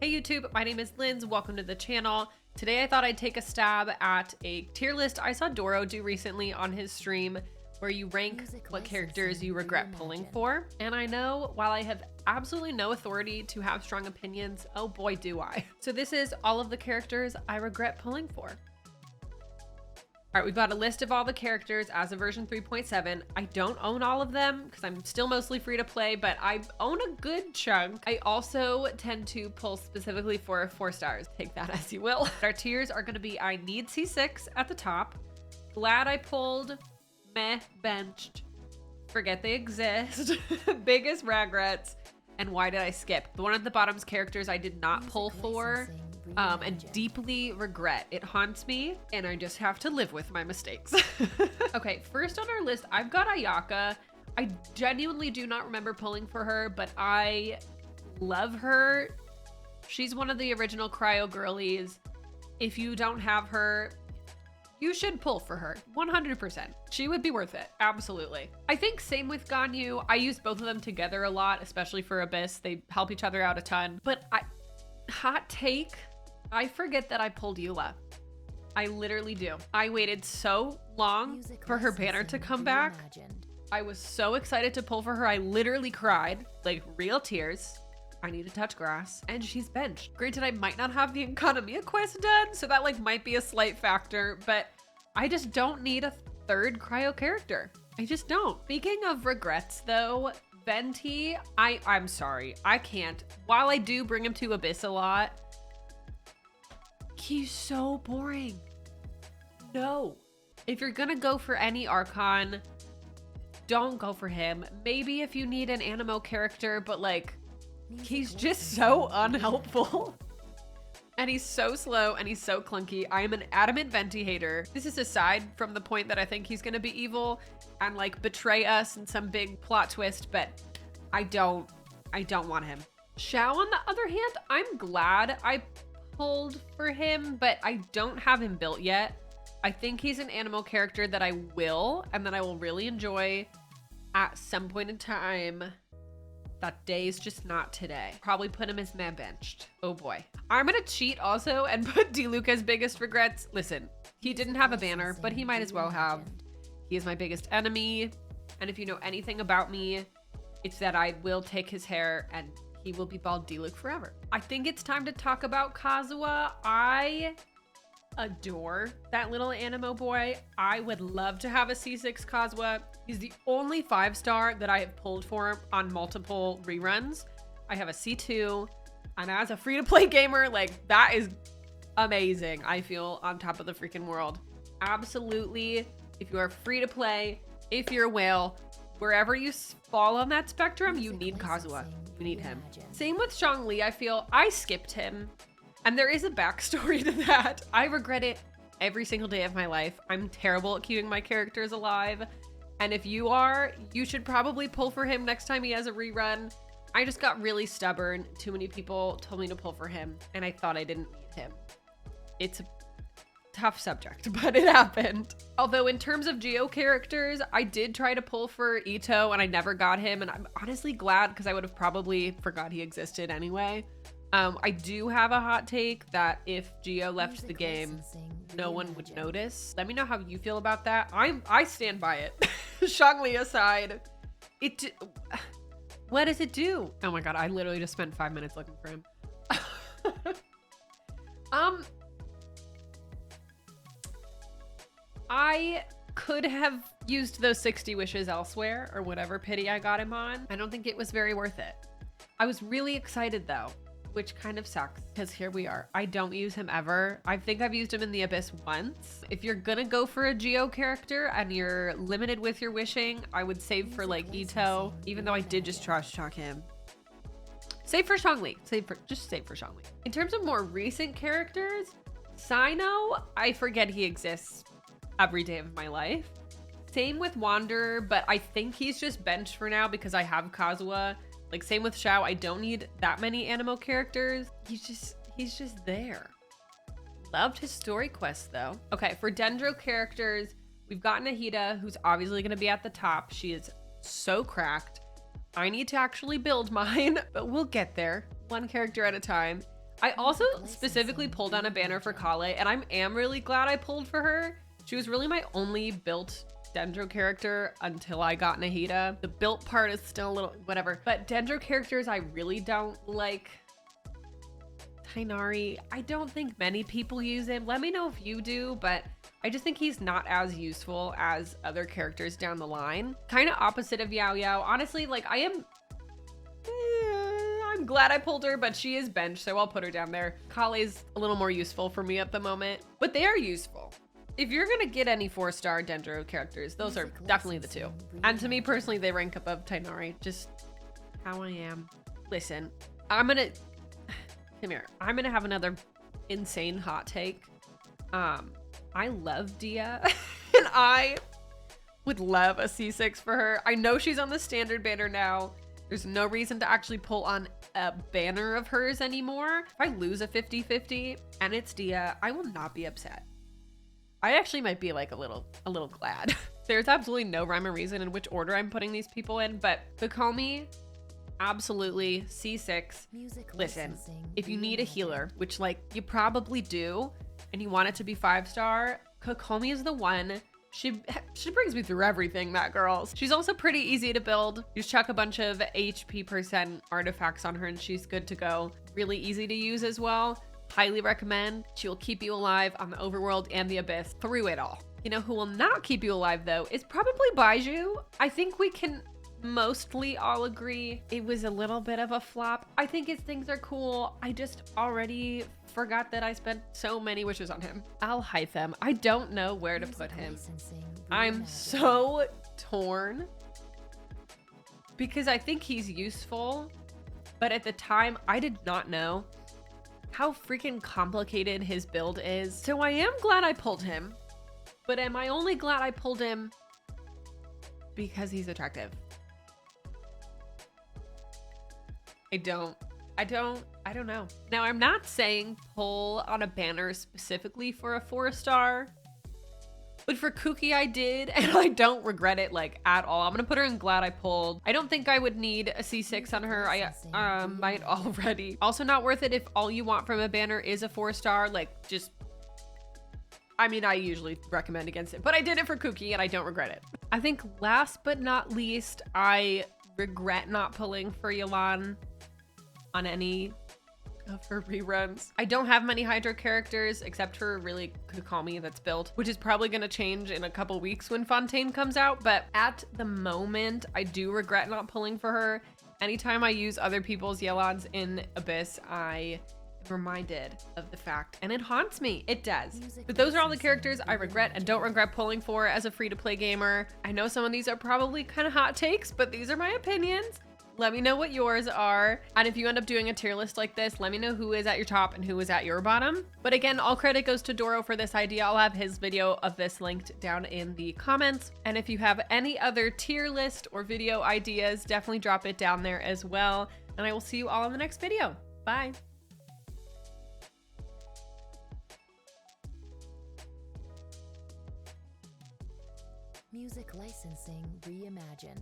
Hey YouTube, my name is Linz. Welcome to the channel. Today I thought I'd take a stab at a tier list I saw Doro do recently on his stream where you rank what characters you regret pulling for. And I know while I have absolutely no authority to have strong opinions, oh boy do I. So this is all of the characters I regret pulling for. All right, we've got a list of all the characters as of version 3.7. I don't own all of them because I'm still mostly free to play, but I own a good chunk. I also tend to pull specifically for 4 stars. Take that as you will. Our tiers are gonna be I need C6 at the top. Glad I pulled, meh, benched, forget they exist, biggest regrets, and why did I skip? The one at the bottom's characters I did not pull for. And deeply regret. It haunts me and I just have to live with my mistakes. Okay, first on our list, I've got Ayaka. I genuinely do not remember pulling for her, but I love her. She's one of the original cryo girlies. If you don't have her, you should pull for her 100%. She would be worth it. Absolutely. I think same with Ganyu. I use both of them together a lot, especially for Abyss. They help each other out a ton, but hot take, I forget that I pulled Eula. I literally do. I waited so long for her banner to come back. I was so excited to pull for her. I literally cried, like real tears. I need to touch grass and she's benched. Granted, I might not have the Economia quest done, so that like might be a slight factor, but I just don't need a third cryo character. I just don't. Speaking of regrets though, Venti, I'm sorry, I can't. While I do bring him to Abyss a lot, he's so boring. No. If you're gonna go for any Archon, don't go for him. Maybe if you need an Animo character, but like, he's just so unhelpful. And he's so slow and he's so clunky. I am an adamant Venti hater. This is aside from the point that I think he's gonna be evil and like betray us in some big plot twist, but I don't want him. Xiao, on the other hand, I'm glad I pulled for him, but I don't have him built yet. I think he's an Animo character that I will, and that I will really enjoy at some point in time. That day is just not today. Probably put him as man benched. Oh boy. I'm gonna cheat also and put Diluc as biggest regrets. Listen, he didn't have a banner, but he might as well have. He is my biggest enemy. And if you know anything about me, it's that I will take his hair and he will be bald Diluc forever. I think it's time to talk about Kazuha. I adore that little Animo boy. I would love to have a C6 Kazuha. He's the only 5-star that I have pulled for on multiple reruns. I have a C2, and as a free-to-play gamer, like, that is amazing. I feel on top of the freaking world. Absolutely. If you are free to play, if you're a whale, wherever you fall on that spectrum, you need Kazuha. You need him. Same with Zhongli. I feel I skipped him. And there is a backstory to that. I regret it every single day of my life. I'm terrible at keeping my characters alive. And if you are, you should probably pull for him next time he has a rerun. I just got really stubborn. Too many people told me to pull for him, and I thought I didn't need him. It's a tough subject, but it happened. Although in terms of Geo characters, I did try to pull for Ito and I never got him, and I'm honestly glad because I would have probably forgot he existed anyway. I do have a hot take that if Geo left the game, no one would notice. Let me know how you feel about that. I stand by it. Zhongli aside, what does it do? Oh my god, I literally just spent 5 minutes looking for him. I could have used those 60 wishes elsewhere or whatever pity I got him on. I don't think it was very worth it. I was really excited though, which kind of sucks because here we are. I don't use him ever. I think I've used him in the Abyss once. If you're gonna go for a Geo character and you're limited with your wishing, I would save for like Ito, even though I did just trash talk him. Save for Zhongli. Just save for Zhongli. In terms of more recent characters, Sino, I forget he exists every day of my life. Same with Wanderer, but I think he's just benched for now because I have Kazuha. Like same with Xiao, I don't need that many Animo characters. He's just there. Loved his story quest though. Okay, for Dendro characters, we've got Nahida, who's obviously gonna be at the top. She is so cracked. I need to actually build mine, but we'll get there one character at a time. I also specifically pulled on a banner for Kale, and I am really glad I pulled for her. She was really my only built Dendro character until I got Nahida. The built part is still a little whatever, but Dendro characters I really don't like. Tighnari, I don't think many people use him. Let me know if you do, but I just think he's not as useful as other characters down the line. Kind of opposite of Yao Yao. Honestly, like I'm glad I pulled her, but she is bench, so I'll put her down there. Kale's a little more useful for me at the moment, but they are useful. If you're gonna get any 4-star Dendro characters, those are definitely the two. And to me personally, they rank above Tighnari, just how I am. Listen, come here. I'm gonna have another insane hot take. I love Dia, and I would love a C6 for her. I know she's on the standard banner now. There's no reason to actually pull on a banner of hers anymore. If I lose a 50-50 and it's Dia, I will not be upset. I actually might be like a little glad. There's absolutely no rhyme or reason in which order I'm putting these people in, but Kokomi, absolutely C6. Listen, if you need a healer, which like you probably do, and you want it to be 5-star, Kokomi is the one. She brings me through everything, that girl. She's also pretty easy to build. You just chuck a bunch of HP % artifacts on her and she's good to go. Really easy to use as well. Highly recommend. She will keep you alive on the overworld and the abyss through it all. You know who will not keep you alive though is probably Baiju. I think we can mostly all agree it was a little bit of a flop. I think his things are cool. I just already forgot that I spent so many wishes on him. I'll hide them. I don't know where to put him. I'm so torn because I think he's useful, but at the time I did not know how freaking complicated his build is. So I am glad I pulled him, but am I only glad I pulled him because he's attractive? I don't know. Now, I'm not saying pull on a banner specifically for a 4-star, but for Kuki I did, and I don't regret it like at all. I'm gonna put her in glad I pulled. I don't think I would need a C6 on her. I might already. Also not worth it if all you want from a banner is a 4-star, like just, I mean, I usually recommend against it, but I did it for Kuki and I don't regret it. I think last but not least, I regret not pulling for Yelan on any of her reruns. I don't have many Hydro characters except for really Kokomi that's built, which is probably going to change in a couple weeks when Fontaine comes out. But at the moment, I do regret not pulling for her. Anytime I use other people's Yelans in Abyss, I am reminded of the fact, and it haunts me. It does. But those are all the characters I regret and don't regret pulling for as a free-to-play gamer. I know some of these are probably kind of hot takes, but these are my opinions. Let me know what yours are. And if you end up doing a tier list like this, let me know who is at your top and who is at your bottom. But again, all credit goes to Doro for this idea. I'll have his video of this linked down in the comments. And if you have any other tier list or video ideas, definitely drop it down there as well. And I will see you all in the next video. Bye. Music licensing reimagined.